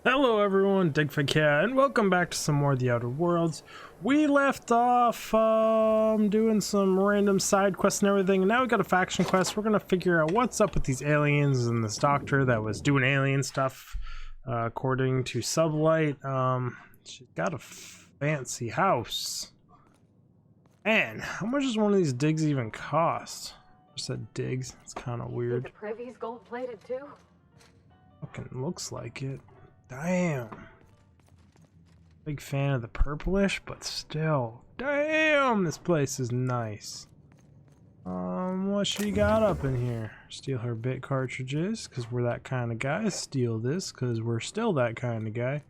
Hello everyone, Digfigcat, and welcome back to some more of the Outer Worlds. We left off doing some random side quests and everything, and now we got a faction quest. We're gonna figure out what's up with these aliens and this doctor that was doing alien stuff, according to Sublight. She's got a fancy house. And how much does one of these digs even cost? I said digs, it's kind of weird. The privy's gold-plated too? Fucking looks like it. Damn. Big fan of the purplish, but still. Damn, this place is nice. What she got up in here? Steal her bit cartridges, because we're that kind of guy. Steal this, because we're still that kind of guy.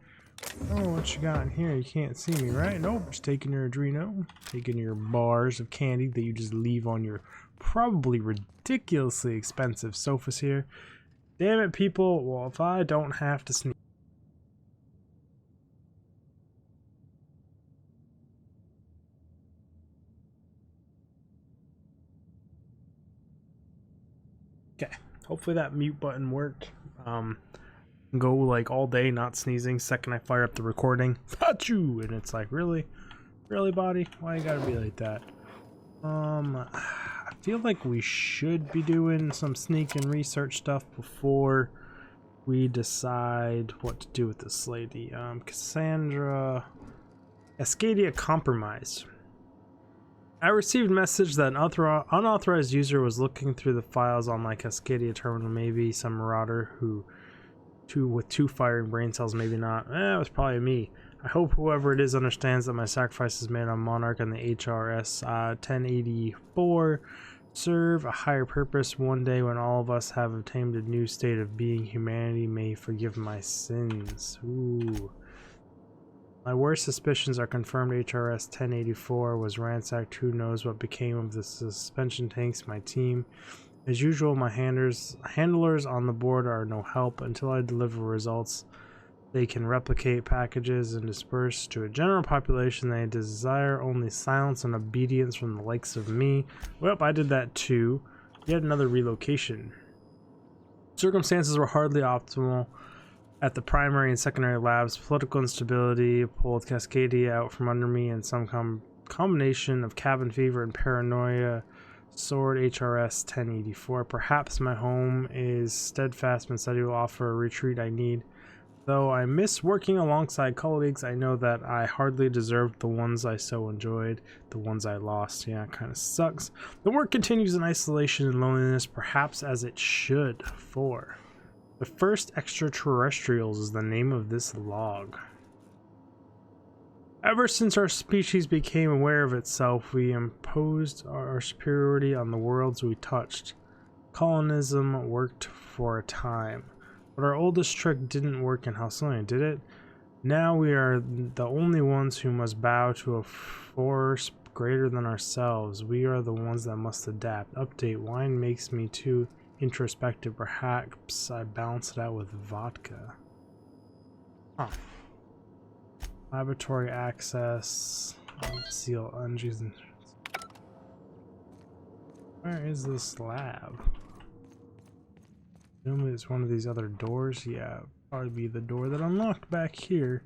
Oh, what you got in here? You can't see me, right? Nope, just taking your Adreno. Taking your bars of candy that you just leave on your probably ridiculously expensive sofas here. Damn it, people. Well, if I don't have to sneak. Okay, hopefully that mute button worked. Go like all day not sneezing. Second I fire up the recording, achoo, and it's like, really body, why you gotta be like that? I feel like we should be doing some sneak and research stuff before we decide what to do with this lady. Cassandra Ascadia compromised. I received a message that an unauthorized user was looking through the files on my Cascadia terminal. Maybe some marauder with two firing brain cells, maybe not. It was probably me. I hope whoever it is understands that my sacrifice is made on Monarch and the HRS 1084 serve a higher purpose. One day when all of us have attained a new state of being, humanity may forgive my sins. Ooh. My worst suspicions are confirmed. HRS 1084 was ransacked. Who knows what became of the suspension tanks? My team. As usual, my handlers on the board are no help. Until I deliver results, they can replicate packages and disperse to a general population. They desire only silence and obedience from the likes of me. Well, I did that too. Yet another relocation. Circumstances were hardly optimal at the primary and secondary labs. Political instability pulled Cascadia out from under me, and some combination of cabin fever and paranoia sword HRS 1084. Perhaps my home is steadfast and steady will offer a retreat I need. Though I miss working alongside colleagues, I know that I hardly deserved the ones I so enjoyed, the ones I lost. Yeah, it kind of sucks. The work continues in isolation and loneliness, perhaps as it should. For the first extraterrestrials is the name of this log. Ever since our species became aware of itself, we imposed our superiority on the worlds we touched. Colonism worked for a time, but our oldest trick didn't work in Halcyon, did it? Now we are the only ones who must bow to a force greater than ourselves. We are the ones that must adapt. Update: wine makes me too introspective. Perhaps I balance it out with vodka. Huh. Laboratory access. Seal unused. Where is this lab? Assume it's one of these other doors. Yeah, probably be the door that unlocked back here.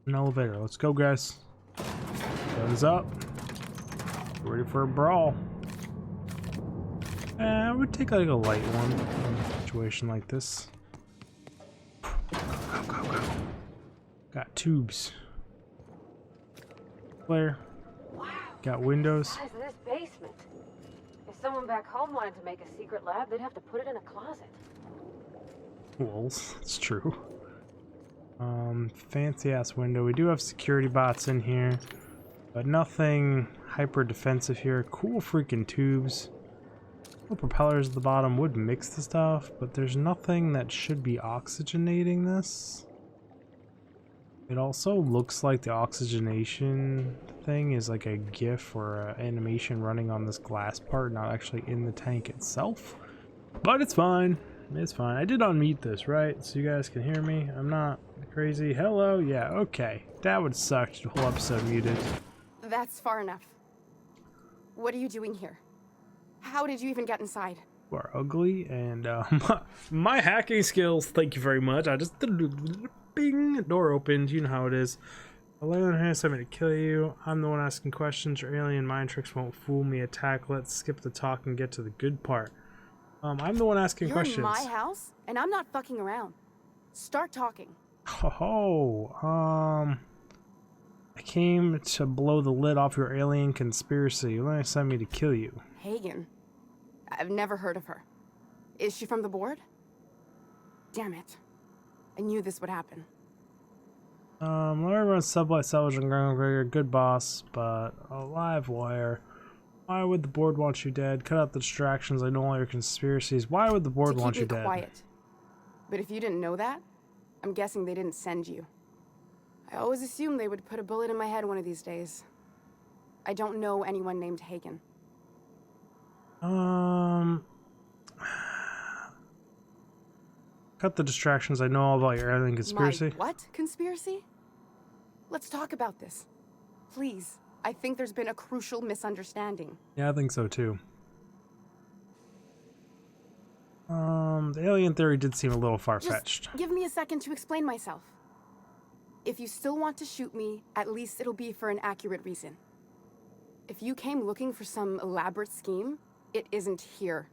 An elevator. Let's go, guys. Guns up. Ready for a brawl. I would take like a light one in a situation like this. Go. Got tubes. Flare. Wow. Got windows. What is this basement? If someone back home wanted to make a secret lab, they'd have to put it in a closet. Well, it's true. Fancy ass window. We do have security bots in here, but nothing hyper defensive here. Cool freaking tubes. Little propellers at the bottom would mix the stuff, but there's nothing that should be oxygenating this. It also looks like the oxygenation thing is like a GIF or an animation running on this glass part, not actually in the tank itself. But it's fine. It's fine. I did unmute this, right? So you guys can hear me. I'm not crazy. Hello? Yeah, okay. That would suck. The whole episode muted. That's far enough. What are you doing here? How did you even get inside? You are ugly, and my hacking skills, thank you very much. I just bing, door opened. You know how it is. Alien has something to kill you. I'm the one asking questions. Your alien mind tricks won't fool me. Attack. Let's skip the talk and get to the good part. I'm the one asking questions. You're in my house, and I'm not fucking around. Start talking. Oh, I came to blow the lid off your alien conspiracy. You're gonna send me to kill you. Hagen. I've never heard of her. Is she from the board? Damn it. I knew this would happen. Larry runs Subway Salvage and Ground, good boss, but a live wire. Why would the board want you dead? Cut out the distractions. I know all your conspiracies. Why would the board want you dead? Quiet. But if you didn't know that, I'm guessing they didn't send you. I always assumed they would put a bullet in my head one of these days. I don't know anyone named Hagen. Cut the distractions. I know all about your alien conspiracy. My what conspiracy? Let's talk about this. Please. I think there's been a crucial misunderstanding. Yeah, I think so too. The alien theory did seem a little far-fetched. Just give me a second to explain myself. If you still want to shoot me, at least it'll be for an accurate reason. If you came looking for some elaborate scheme, it isn't here.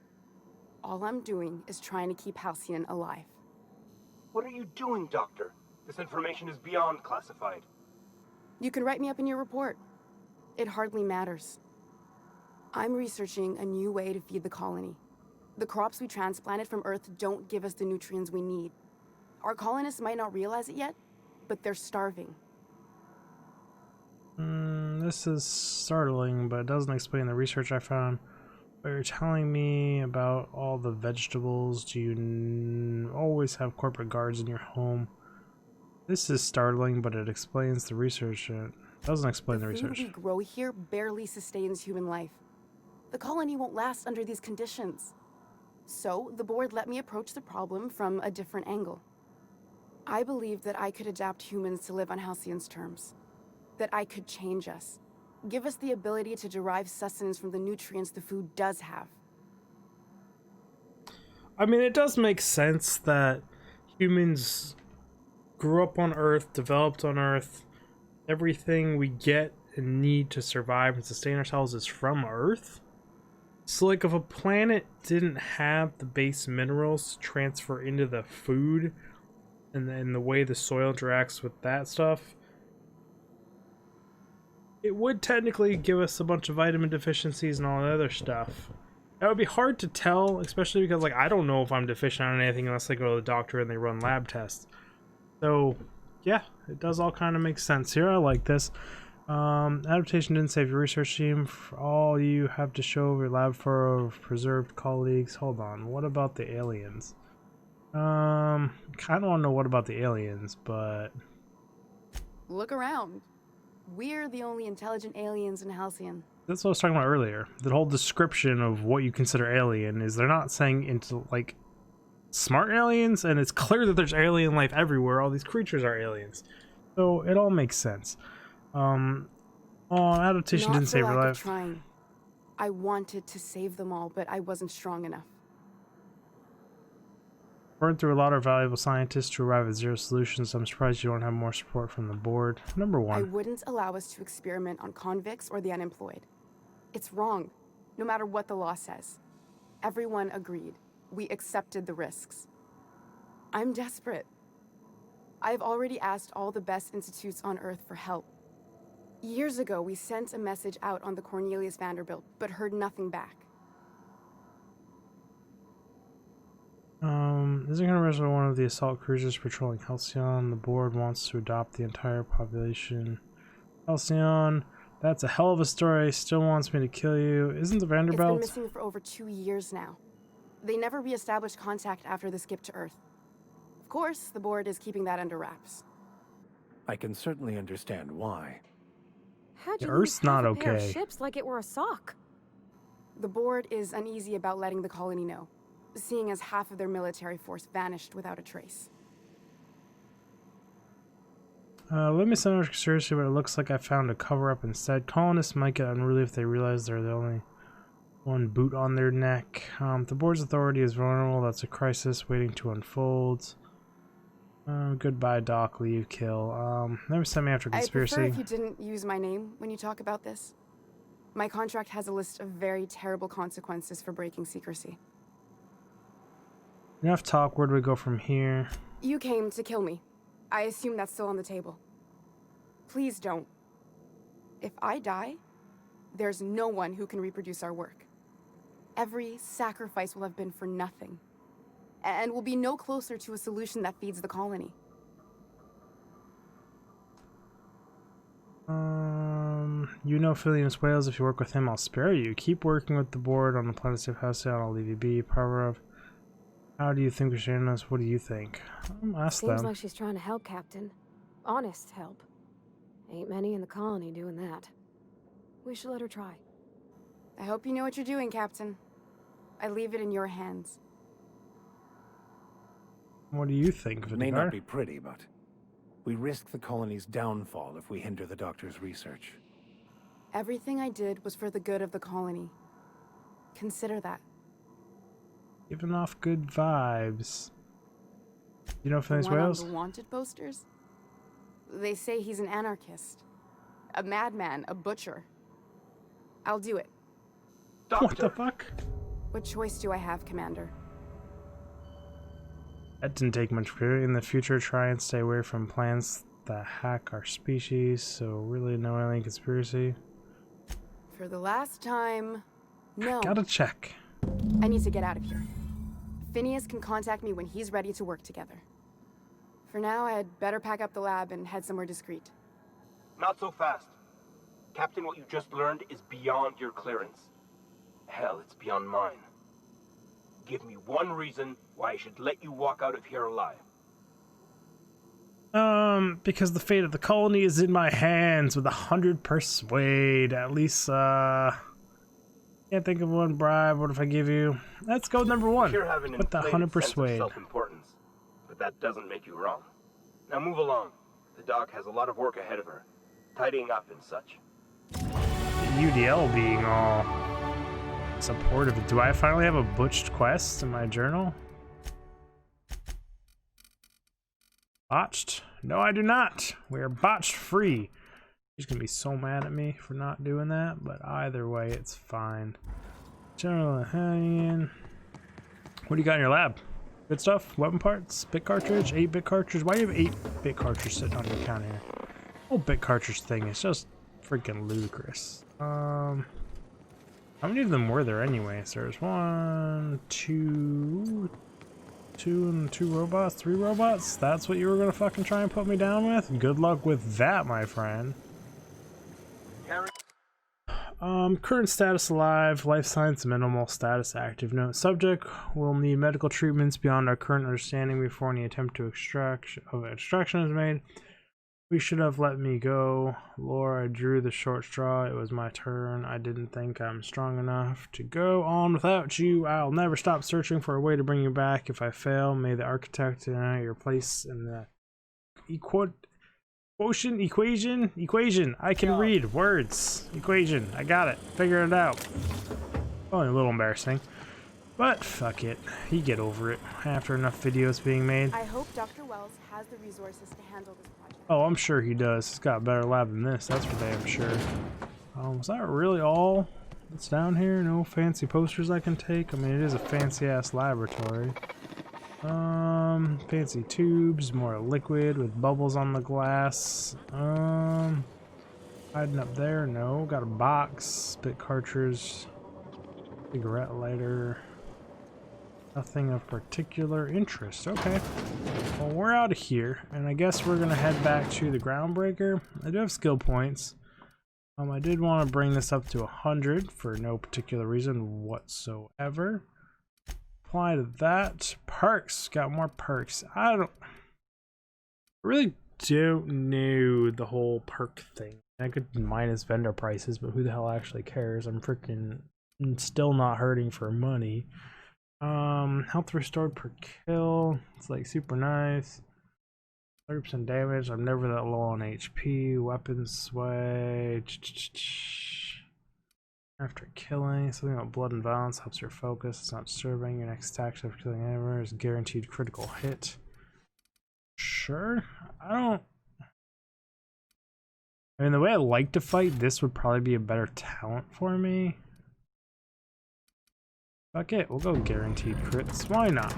All I'm doing is trying to keep Halcyon alive. What are you doing, Doctor? This information is beyond classified. You can write me up in your report. It hardly matters. I'm researching a new way to feed the colony. The crops we transplanted from Earth don't give us the nutrients we need. Our colonists might not realize it yet, but they're starving. This is startling, but it doesn't explain the research I found. But you're telling me about all the vegetables. Do you always have corporate guards in your home? This is startling, but it explains the research. It doesn't explain the research. The food we grow here barely sustains human life. The colony won't last under these conditions. So, the board let me approach the problem from a different angle. I believed that I could adapt humans to live on Halcyon's terms. That I could change us. Give us the ability to derive sustenance from the nutrients the food does have. I mean, it does make sense that humans grew up on Earth, developed on Earth. Everything we get and need to survive and sustain ourselves is from Earth. So, like, if a planet didn't have the base minerals to transfer into the food and then the way the soil interacts with that stuff, it would technically give us a bunch of vitamin deficiencies and all that other stuff. That would be hard to tell, especially because, like, I don't know if I'm deficient on anything unless I go to the doctor and they run lab tests. So, yeah, it does all kind of make sense here. I like this. Adaptation didn't save your research team. For all you have to show your lab for preserved colleagues. Hold on, what about the aliens? Kind of want to know what about the aliens, but... Look around. We're the only intelligent aliens in Halcyon. That's what I was talking about earlier. The whole description of what you consider alien is they're not saying into, like, smart aliens, and it's clear that there's alien life everywhere. All these creatures are aliens. So it all makes sense. Adaptation didn't save her life. Trying. I wanted to save them all, but I wasn't strong enough. Burned through a lot of valuable scientists to arrive at zero solutions. I'm surprised you don't have more support from the board. Number one. I wouldn't allow us to experiment on convicts or the unemployed. It's wrong, no matter what the law says. Everyone agreed. We accepted the risks. I'm desperate. I've already asked all the best institutes on Earth for help. Years ago, we sent a message out on the Cornelius Vanderbilt, but heard nothing back. Isn't going to rescue one of the assault cruisers patrolling Halcyon. The board wants to adopt the entire population. Halcyon, that's a hell of a story. Still wants me to kill you. Isn't the Vanderbilt? It's been missing for over 2 years now. They never re-established contact after the skip to Earth. Of course, the board is keeping that under wraps. I can certainly understand why. How'd you Earth's lose half not a pair of okay. ships like it were a sock? The board is uneasy about letting the colony know, seeing as half of their military force vanished without a trace. Let me sound seriously, but it looks like I found a cover-up instead. Colonists might get unruly if they realize they're the only One boot on their neck. The board's authority is vulnerable. That's a crisis waiting to unfold. Goodbye, Doc. Leave. Kill. Never send me after I'd prefer conspiracy. if you didn't use my name when you talk about this. My contract has a list of very terrible consequences for breaking secrecy. Enough talk. Where do we go from here? You came to kill me. I assume that's still on the table. Please don't. If I die, there's no one who can reproduce our work. Every sacrifice will have been for nothing. And we'll be no closer to a solution that feeds the colony. You know Phileas Wales. If you work with him, I'll spare you. Keep working with the board on the planet of Halcyon. I'll leave you be. Power of. How do you think we should end this? What do you think? Ask Seems them. like she's trying to help, Captain. Honest help. Ain't many in the colony doing that. We should let her try. I hope you know what you're doing, Captain. I leave it in your hands. What do you think, It may not Vinegar? be pretty, but we risk the colony's downfall if we hinder the doctor's research. Everything I did was for the good of the colony. Consider that. Giving off good vibes. You know The Phileas one on Wales? the wanted posters? They say he's an anarchist. A madman, a butcher. I'll do it. Doctor! What the fuck? What choice do I have, Commander? That didn't take much for you. In the future, try and stay away from plans that hack our species, so really no alien conspiracy. For the last time, no. Gotta check. I need to get out of here. Phineas can contact me when he's ready to work together. For now, I had better pack up the lab and head somewhere discreet. Not so fast. Captain, what you just learned is beyond your clearance. Hell, it's beyond mine. Give me one reason why I should let you walk out of here alive. Because the fate of the colony is in my hands with 100 persuade. At least, can't think of one bribe. What if I give you? Let's go number one. You're having With the 100 persuade. self-importance, but that doesn't make you wrong. Now move along. The doc has a lot of work ahead of her, tidying up and such. UDL being all supportive. Do I finally have a butched quest in my journal? Botched? No, I do not. We are botched free. She's gonna be so mad at me for not doing that, but either way, it's fine. General Halcyon. What do you got in your lab? Good stuff? Weapon parts? Bit cartridge? 8-bit cartridge? Why do you have 8-bit cartridge sitting on your counter here? Whole bit cartridge thing is just freaking ludicrous. How many of them were there anyways? There's 1, 2, and 2 robots, 3 robots? That's what you were gonna fucking try and put me down with? Good luck with that, my friend. Harry? Current status alive, life science minimal, status active. Note, subject will need medical treatments beyond our current understanding before any attempt to extraction is made. We should have let me go. Laura, I drew the short straw. It was my turn. I didn't think I'm strong enough to go on without you. I'll never stop searching for a way to bring you back. If I fail, may the architect your place in the equation. I can read words. Equation. I got it. Figure it out. Only a little embarrassing. But fuck it. You get over it after enough videos being made. I hope Dr. Wells has the resources to handle this project. Oh, I'm sure he does. He's got a better lab than this, that's for damn sure. Is that really all that's down here? No fancy posters I can take? I mean, it is a fancy-ass laboratory. Fancy tubes, more liquid with bubbles on the glass. Hiding up there? No. Got a box, bit cartridge, cigarette lighter. Nothing of particular interest. Okay. Well, we're out of here, and I guess we're gonna head back to the Groundbreaker. I do have skill points. I did want to bring this up to 100 for no particular reason whatsoever. Apply to that. Perks. Got more perks. I really don't know the whole perk thing. I could minus vendor prices, but who the hell actually cares? I'm freaking still not hurting for money. Health restored per kill. It's like super nice. 30% damage. I'm never that low on HP. Weapons sway. After killing, something about blood and violence helps your focus. It's not disturbing. Your next attack after killing anyone is guaranteed critical hit. Sure. I mean, the way I like to fight, this would probably be a better talent for me. Fuck it, we'll go guaranteed crits. Why not?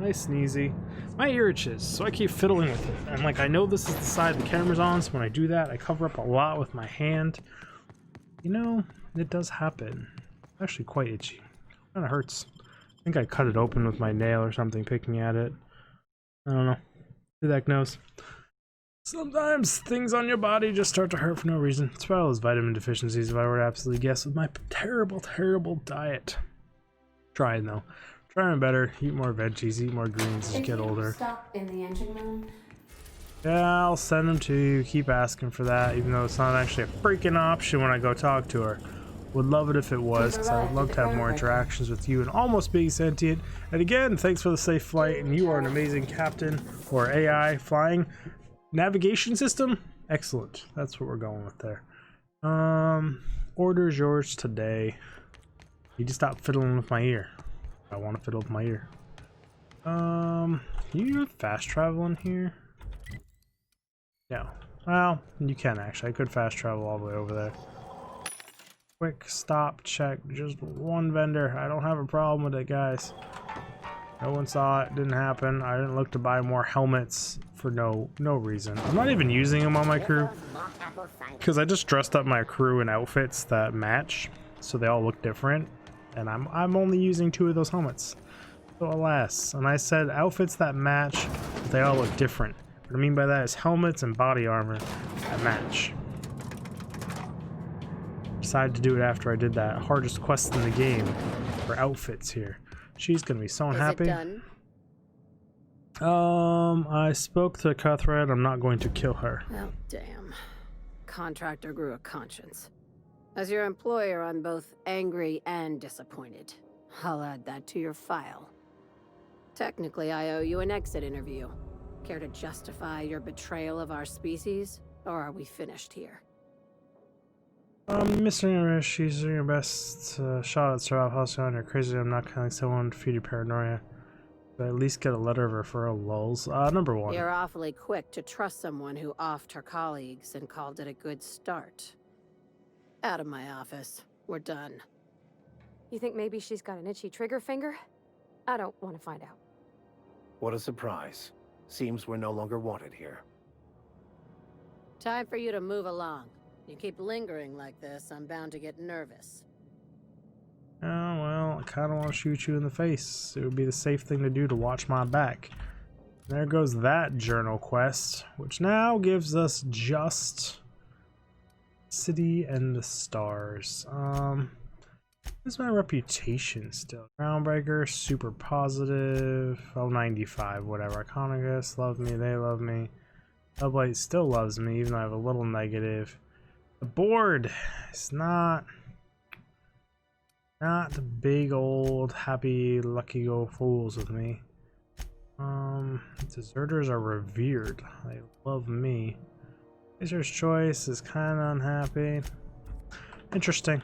Nice and easy. My ear itches, so I keep fiddling with it. And like, I know this is the side the camera's on, so when I do that, I cover up a lot with my hand. You know, it does happen. It's actually quite itchy. Kind of hurts. I think I cut it open with my nail or something, picking at it. I don't know. Who the heck knows? Sometimes things on your body just start to hurt for no reason. It's probably those vitamin deficiencies, if I were to absolutely guess, with my terrible, terrible diet. Trying though. Trying better. Eat more veggies, eat more greens as you get older. Stop in the engine room. Yeah, I'll send them to you. Keep asking for that, even though it's not actually a freaking option when I go talk to her. Would love it if it was, because I would love to have more interactions with you and almost being sentient. And again, thanks for the safe flight, and you are an amazing captain, or AI flying navigation system. Excellent. That's what we're going with there. Order's yours today. You just stop fiddling with my ear. I want to fiddle with my ear. You fast travel in here? No. Well, you can actually. I could fast travel all the way over there. Quick stop check. Just one vendor. I don't have a problem with it, guys. No one saw it. Didn't happen. I didn't look to buy more helmets for no reason. I'm not even using them on my crew because I just dressed up my crew in outfits that match, so they all look different. And I'm only using 2 of those helmets. So alas. And I said outfits that match, but they all look different. What I mean by that is helmets and body armor that match. Decided to do it after I did that hardest quest in the game for outfits here. She's gonna be so unhappy. Is it done? I spoke to Cuthred. I'm not going to kill her. Oh, damn. Contractor grew a conscience. As your employer, I'm both angry and disappointed. I'll add that to your file. Technically, I owe you an exit interview. Care to justify your betrayal of our species, or are we finished here? Mr. English, she's doing your best shot at survival Halcyon. You're crazy. I'm not killing someone to feed your paranoia. But at least get a letter of referral, lulz. Number 1. You're awfully quick to trust someone who offed her colleagues and called it a good start. Out of my office. We're done. You think maybe she's got an itchy trigger finger? I don't want to find out. What a surprise. Seems we're no longer wanted here. Time for you to move along. You keep lingering like this, I'm bound to get nervous. Oh, well, I kind of want to shoot you in the face. It would be the safe thing to do to watch my back. There goes that journal quest, which now gives us just City and the Stars. What's my reputation still? Groundbreaker, super positive, 95, whatever. Iconicus, love me, they love me. Sublight still loves me, even though I have a little negative. The board is not the big old happy lucky go fools with me. Deserters are revered. They love me. Razor's Choice is kind of unhappy. Interesting.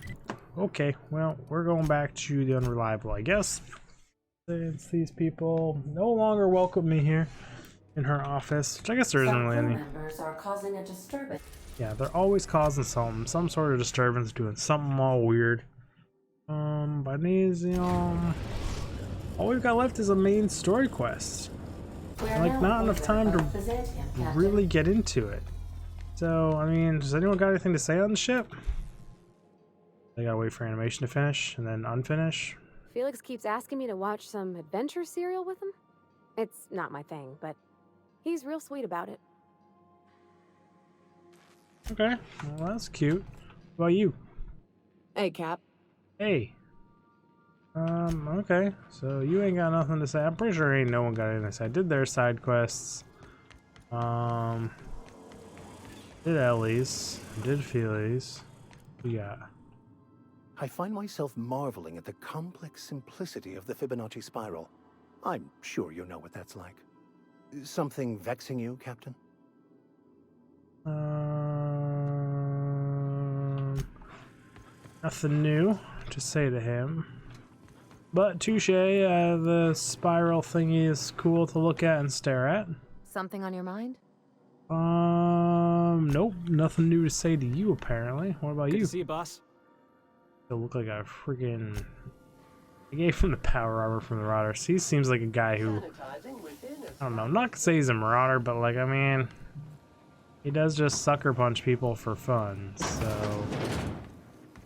Okay, well, we're going back to the unreliable, I guess. Since these people no longer welcome me here in her office, which I guess there isn't really any. Members are causing a disturbance. Yeah, they're always causing something, some sort of disturbance, doing something all weird. Magnesium. All we've got left is a main story quest. Like, not enough time to really get into it. So, I mean, does anyone got anything to say on the ship? They gotta wait for animation to finish and then unfinish. Felix keeps asking me to watch some adventure serial with him. It's not my thing, but he's real sweet about it. Okay, well, that's cute. What about you? Hey, Cap. Hey. Okay, so you ain't got nothing to say. I'm pretty sure ain't no one got anything to say. I did their side quests. Did Ellie's. Did Feely's. What you got? I find myself marveling at the complex simplicity of the Fibonacci spiral. I'm sure you know what that's like. Something vexing you, Captain? Nothing new to say to him. But touche, the spiral thingy is cool to look at and stare at. Something on your mind? Nope, nothing new to say to you apparently. What about Good you? to see you, boss. You look like a freaking. I gave him the power armor from the Marauders. He seems like a guy who, I don't know, not to say he's a Marauder, but like, I mean, he does just sucker punch people for fun. So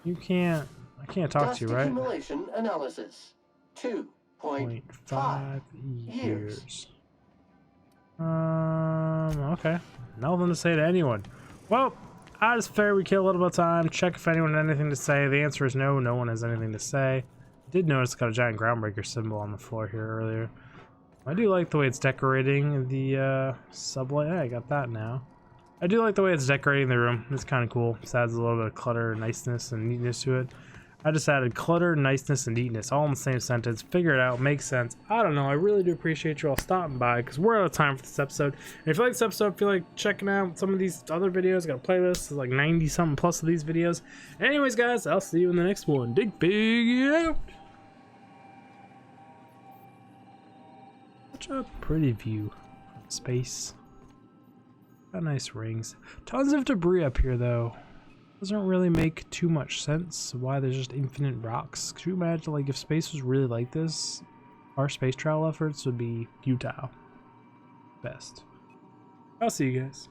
you can't, I can't talk to you, right? Accumulation analysis. 2.5 years. Okay. Nothing to say to anyone. Well, I just figured we kill a little bit of time, check if anyone had anything to say. The answer is no, no one has anything to say. I did notice it's got a giant groundbreaker symbol on the floor here earlier. I do like the way it's decorating the subway. Yeah, I got that now. I do like the way it's decorating the room. It's kind of cool. It adds a little bit of clutter, niceness, and neatness to it. I just added clutter, niceness, and neatness all in the same sentence. Figure it out. Makes sense. I don't know. I really do appreciate you all stopping by because we're out of time for this episode. And if you like this episode, feel like checking out some of these other videos. I got a playlist. There's like 90 something plus of these videos. Anyways, guys, I'll see you in the next one. Dig big out. Such a pretty view from space. Got nice rings. Tons of debris up here, though. Doesn't really make too much sense why there's just infinite rocks. Could you imagine, like, if space was really like this, our space travel efforts would be futile. Best. I'll see you guys.